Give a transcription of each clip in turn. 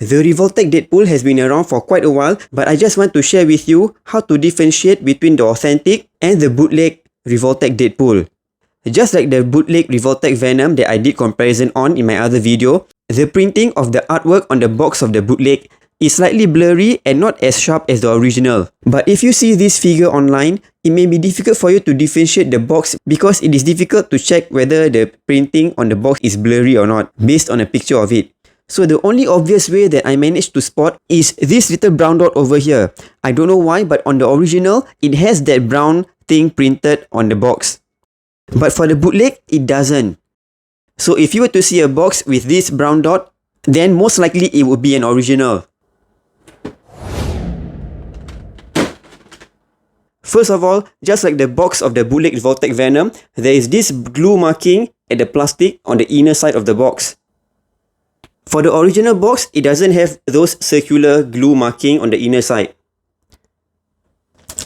The Revoltech Deadpool has been around for quite a while, but I just want to share with you how to differentiate between the authentic and the bootleg Revoltech Deadpool. Just like the bootleg Revoltech Venom that I did comparison on in my other video, the printing of the artwork on the box of the bootleg is slightly blurry and not as sharp as the original. But if you see this figure online, it may be difficult for you to differentiate the box because it is difficult to check whether the printing on the box is blurry or not based on a picture of it. So the only obvious way that I managed to spot is this little brown dot over here. I don't know why, but on the original, it has that brown thing printed on the box. But for the bootleg, it doesn't. So if you were to see a box with this brown dot, then most likely it would be an original. First of all, just like the box of the bootleg Revoltech Venom, there is this glue marking at the plastic on the inner side of the box. For the original box, it doesn't have those circular glue marking on the inner side.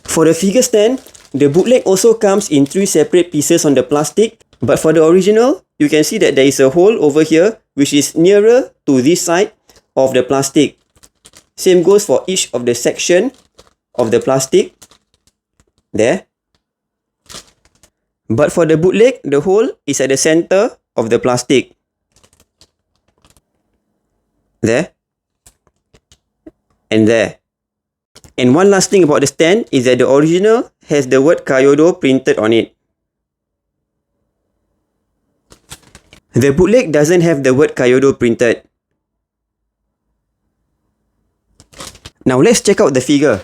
For the figure stand, the bootleg also comes in 3 separate pieces on the plastic, but for the original, you can see that there is a hole over here which is nearer to this side of the plastic. Same goes for each of the section of the plastic. There. But for the bootleg, the hole is at the center of the plastic. There. And there. And one last thing about the stand is that the original has the word Kyoto printed on it. The bootleg doesn't have the word Kyoto printed. Now let's check out the figure.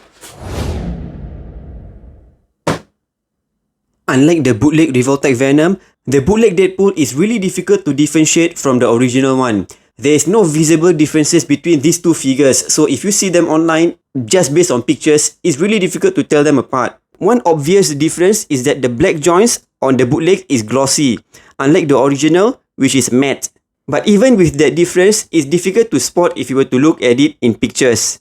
Unlike the bootleg Revoltech Venom, the bootleg Deadpool is really difficult to differentiate from the original one. There is no visible differences between these two figures, so if you see them online, just based on pictures, it's really difficult to tell them apart. One obvious difference is that the black joints on the bootleg is glossy, unlike the original, which is matte. But even with that difference, it's difficult to spot if you were to look at it in pictures.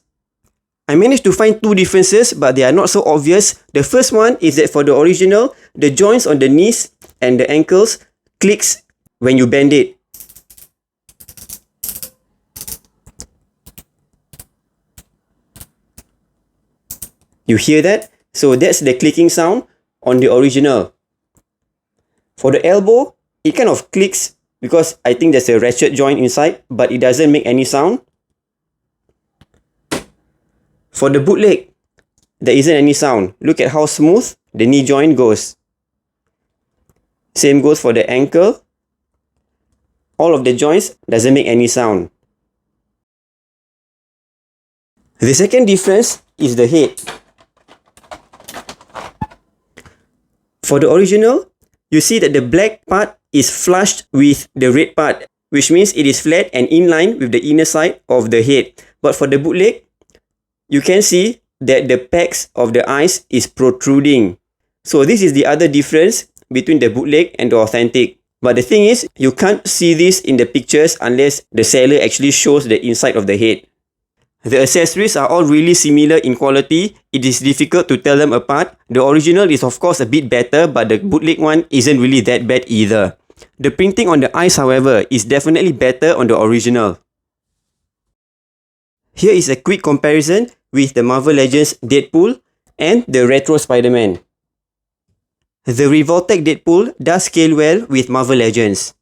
I managed to find 2 differences, but they are not so obvious. The first one is that for the original, the joints on the knees and the ankles clicks when you bend it. You hear that? So that's the clicking sound on the original. For the elbow, it kind of clicks because I think there's a ratchet joint inside, but it doesn't make any sound. For the bootleg, there isn't any sound. Look at how smooth the knee joint goes. Same goes for the ankle. All of the joints doesn't make any sound. The second difference is the head. For the original, you see that the black part is flushed with the red part, which means it is flat and in line with the inner side of the head. But for the bootleg, you can see that the pegs of the eyes is protruding. So this is the other difference between the bootleg and the authentic. But the thing is, you can't see this in the pictures unless the seller actually shows the inside of the head. The accessories are all really similar in quality. It is difficult to tell them apart. The original is of course a bit better, but the bootleg one isn't really that bad either. The printing on the eyes, however, is definitely better on the original. Here is a quick comparison with the Marvel Legends Deadpool and the Retro Spider-Man. The Revoltech Deadpool does scale well with Marvel Legends.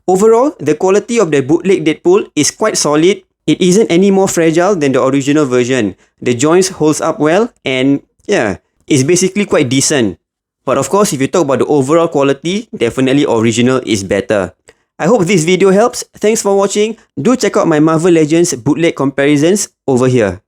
Overall, the quality of the bootleg Deadpool is quite solid. It isn't any more fragile than the original version. The joints holds up well and yeah, it's basically quite decent. But of course, if you talk about the overall quality, definitely original is better. I hope this video helps. Thanks for watching. Do check out my Marvel Legends bootleg comparisons over here.